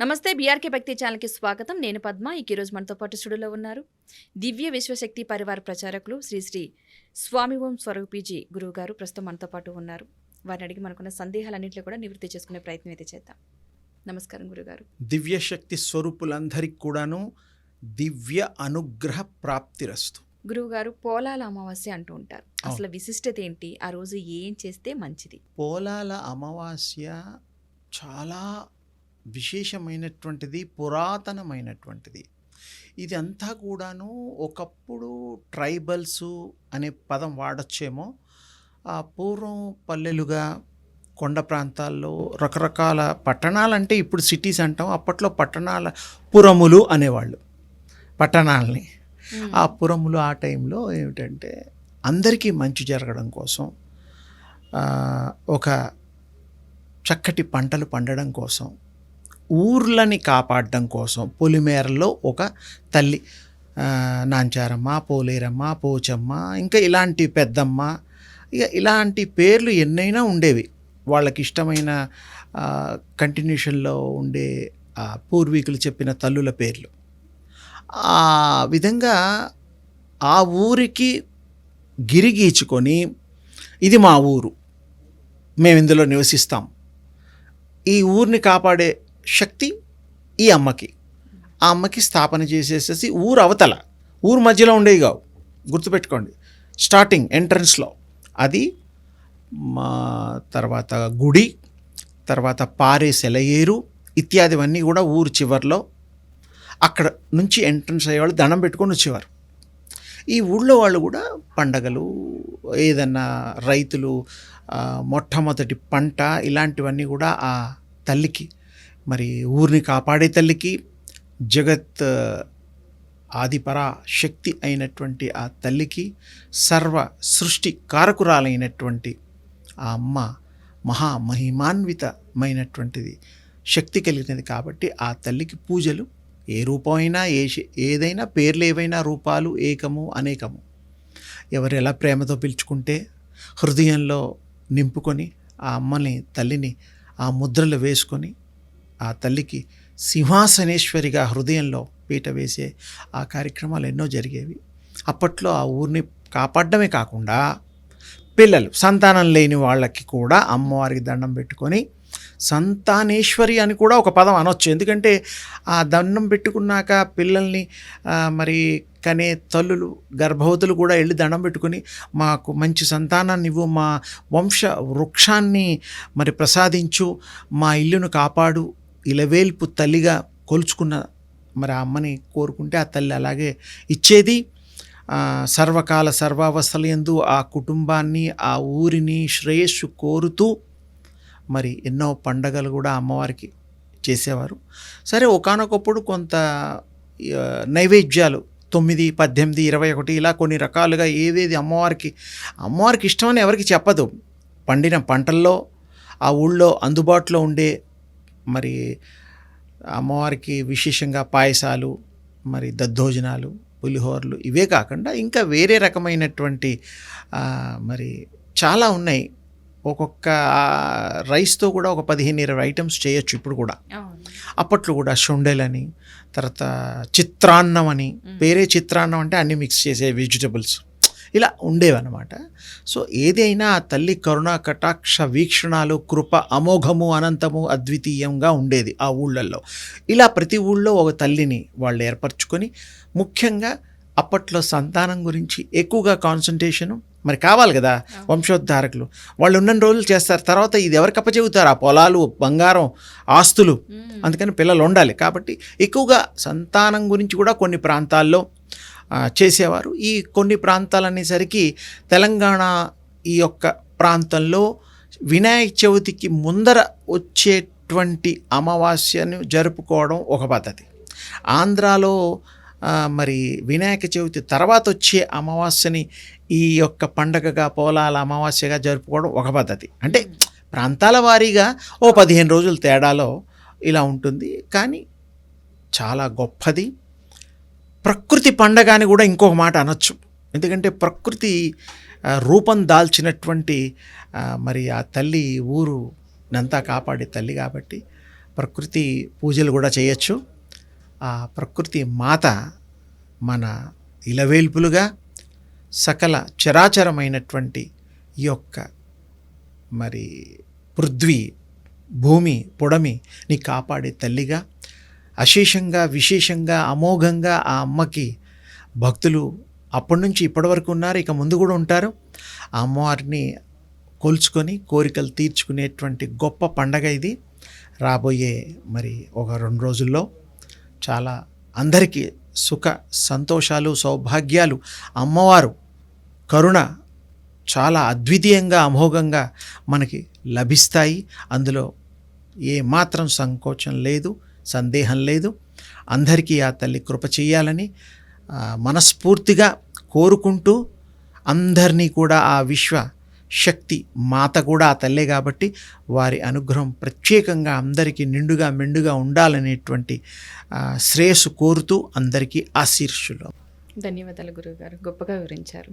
నమస్తే బీఆర్కే భక్తి ఛానల్కి స్వాగతం. నేను పద్మ. ఈరోజు మనతో పాటు స్టూడియోలో ఉన్నారు దివ్య విశ్వశక్తి పరివార ప్రచారకులు శ్రీ శ్రీ స్వామి ఓం స్వరూపీజీ గురువు గారు. ప్రస్తుతం మనతో పాటు ఉన్నారు. వారిని అడిగి మనకున్న సందేహాలన్నింటిలో కూడా నివృత్తి చేసుకునే ప్రయత్నం అయితే చేద్దాం. నమస్కారం గురుగారు. దివ్య శక్తి స్వరూపులందరికీ కూడాను దివ్య అనుగ్రహ ప్రాప్తిరస్తు. గురువుగారు, పోలాల అమావాస్య అంటూ ఉంటారు. అసలు విశిష్టత ఏంటి? ఆ రోజు ఏం చేస్తే మంచిది? పోలాల అమావాస్య చాలా విశేషమైనటువంటిది, పురాతనమైనటువంటిది. ఇది అంతా కూడాను ఒకప్పుడు ట్రైబల్స్ అనే పదం వాడచ్చేమో. ఆ పూర్వం పల్లెలుగా కొండ ప్రాంతాల్లో రకరకాల పట్టణాలంటే ఇప్పుడు సిటీస్ అంటాం, అప్పట్లో పట్టణాల పురములు అనేవాళ్ళు పట్టణాలని. ఆ పురములు ఆ టైంలో ఏమిటంటే అందరికీ మంచి జరగడం కోసం, ఒక చక్కటి పంటలు పండడం కోసం, ఊర్లని కాపాడడం కోసం పొలిమేరలో ఒక తల్లి, నాంచారమ్మ, పోలేరమ్మ, పోచమ్మ, ఇంకా ఇలాంటి పెద్దమ్మ, ఇక ఇలాంటి పేర్లు ఎన్నైనా ఉండేవి. వాళ్ళకి ఇష్టమైన కంటిన్యూషన్లో ఉండే పూర్వీకులు చెప్పిన తల్లుల పేర్లు. ఆ విధంగా ఆ ఊరికి గిరిగీచుకొని ఇది మా ఊరు, మేము ఇందులో నివసిస్తాం, ఈ ఊరిని కాపాడే శక్తి ఈ అమ్మకి, ఆ అమ్మకి స్థాపన చేసేసేసి ఊరు అవతల, ఊరు మధ్యలో ఉండేవి కావు, గుర్తుపెట్టుకోండి. స్టార్టింగ్ ఎంట్రన్స్లో అది, మా తర్వాత గుడి, తర్వాత పారే సెలయేరు ఇత్యాదివన్నీ కూడా ఊరు చివరిలో. అక్కడ నుంచి ఎంట్రన్స్ అయ్యేవాళ్ళు దండం పెట్టుకొని వచ్చేవారు. ఈ ఊళ్ళో వాళ్ళు కూడా పండగలు, ఏదన్నా రైతులు మొట్టమొదటి పంట, ఇలాంటివన్నీ కూడా ఆ తల్లికి, మరి ఊరిని కాపాడే తల్లికి, జగత్ ఆదిపరా శక్తి అయినటువంటి ఆ తల్లికి, సర్వ సృష్టి కారకురాలైనటువంటి ఆ అమ్మ మహామహిమాన్వితమైనటువంటిది, శక్తి కలిగినది. కాబట్టి ఆ తల్లికి పూజలు ఏ రూపమైనా, ఏదైనా, పేర్లు ఏవైనా, రూపాలు ఏకము అనేకము. ఎవరు ఎలా ప్రేమతో పిలుచుకుంటే హృదయంలో నింపుకొని ఆ అమ్మని, తల్లిని ఆ ముద్రలు వేసుకొని ఆ తల్లికి సింహాసనేశ్వరిగా హృదయంలో పీట వేసే ఆ కార్యక్రమాలు ఎన్నో జరిగేవి. అప్పట్లో ఆ ఊరిని కాపాడడమే కాకుండా పిల్లలు, సంతానం లేని వాళ్ళకి కూడా అమ్మవారికి దండం పెట్టుకొని సంతానేశ్వరి అని కూడా ఒక పదం అనొచ్చు. ఎందుకంటే ఆ దండం పెట్టుకున్నాక పిల్లల్ని మరి కనే తల్లులు, గర్భవతులు కూడా వెళ్ళి దండం పెట్టుకొని మాకు మంచి సంతానాన్ని ఇవ్వు, మా వంశ వృక్షాన్ని మరి ప్రసాదించు, మా ఇల్లును కాపాడు, ఇలవేల్పు తల్లిగా కొలుచుకున్న మరి ఆ అమ్మని కోరుకుంటే ఆ తల్లి అలాగే ఇచ్చేది. సర్వకాల సర్వావస్థల యందు ఆ కుటుంబాన్ని, ఆ ఊరిని శ్రేయస్సు కోరుతూ మరి ఎన్నో పండగలు కూడా అమ్మవారికి చేసేవారు. సరే, ఒకానొకప్పుడు కొంత నైవేద్యాలు 9, 18, 21 ఇలా కొన్ని రకాలుగా ఏదేది అమ్మవారికి ఇష్టమని ఎవరికి చెప్పదు. పండిన పంటల్లో ఆ ఊళ్ళో అందుబాటులో ఉండే మరి అమ్మవారికి విశేషంగా పాయసాలు, మరి దద్దోజనాలు, పులిహోరలు, ఇవే కాకుండా ఇంకా వేరే రకమైనటువంటి మరి చాలా ఉన్నాయి. ఒక్కొక్క రైస్తో కూడా ఒక 15-20 ఐటమ్స్ చేయొచ్చు ఇప్పుడు కూడా. అప్పట్లో కూడా షొండెలని, తర్వాత చిత్రాన్నం అని, వేరే చిత్రాన్నం అంటే అన్ని మిక్స్ చేసే వెజిటబుల్స్ ఇలా ఉండేవన్నమాట. సో ఏదైనా ఆ తల్లి కరుణా కటాక్ష వీక్షణాలు, కృప అమోఘము, అనంతము, అద్వితీయంగా ఉండేది ఆ ఊళ్ళల్లో. ఇలా ప్రతి ఊళ్ళో ఒక తల్లిని వాళ్ళు ఏర్పరచుకొని, ముఖ్యంగా అప్పట్లో సంతానం గురించి ఎక్కువగా కాన్సన్ట్రేషను మరి కావాలి కదా. వంశోద్ధారకులు వాళ్ళు ఉన్న రోజులు చేస్తారు, తర్వాత ఇది ఎవరికి అప్పచెబుతారు? ఆ పొలాలు, బంగారం, ఆస్తులు. అందుకని పిల్లలు ఉండాలి కాబట్టి ఎక్కువగా సంతానం గురించి కూడా కొన్ని ప్రాంతాల్లో చేసేవారు. ఈ కొన్ని ప్రాంతాలు అనేసరికి తెలంగాణ ఈ యొక్క ప్రాంతంలో వినాయక చవితికి ముందర వచ్చేటువంటి అమావాస్యను జరుపుకోవడం ఒక పద్ధతి. ఆంధ్రాలో మరి వినాయక చవితి తర్వాత వచ్చే అమావాస్యని ఈ యొక్క పండగగా, పోలాల అమావాస్యగా జరుపుకోవడం ఒక పద్ధతి. అంటే ప్రాంతాల వారీగా 15 రోజుల తేడాలో ఇలా ఉంటుంది. కానీ చాలా గొప్పది. ప్రకృతి పండగ అని కూడా ఇంకొక మాట అనొచ్చు. ఎందుకంటే ప్రకృతి రూపం దాల్చినటువంటి మరి ఆ తల్లి ఊరు నంతా కాపాడే తల్లి కాబట్టి ప్రకృతి పూజలు కూడా చేయొచ్చు. ఆ ప్రకృతి మాత మన ఇలవేల్పులుగా సకల చరాచరమైనటువంటి ఈ యొక్క మరి పృథ్వీ, భూమి, పొడమిని కాపాడే తల్లిగా అశేషంగా, విశేషంగా, అమోఘంగా ఆ అమ్మకి భక్తులు అప్పటి నుంచి ఇప్పటి వరకు ఉన్నారు, ఇక ముందు కూడా ఉంటారు. ఆ అమ్మవారిని కొలుచుకొని కోరికలు తీర్చుకునేటువంటి గొప్ప పండగ ఇది. రాబోయే మరి ఒక 2 రోజుల్లో చాలా అందరికీ సుఖ సంతోషాలు, సౌభాగ్యాలు, అమ్మవారు కరుణ చాలా అద్వితీయంగా, అమోఘంగా మనకి లభిస్తాయి. అందులో ఏ మాత్రం సంకోచం లేదు, సందేహం లేదు. అందరికీ ఆ తల్లి కృప చేయాలని మనస్ఫూర్తిగా కోరుకుంటూ, అందరినీ కూడా ఆ విశ్వ శక్తి మాత కూడా ఆ తల్లే కాబట్టి వారి అనుగ్రహం ప్రత్యేకంగా అందరికీ నిండుగా మెండుగా ఉండాలనేటువంటి శ్రేయస్సు కోరుతూ అందరికీ ఆశీర్షులు. ధన్యవాదాలు గురువుగారు, గొప్పగా వివరించారు.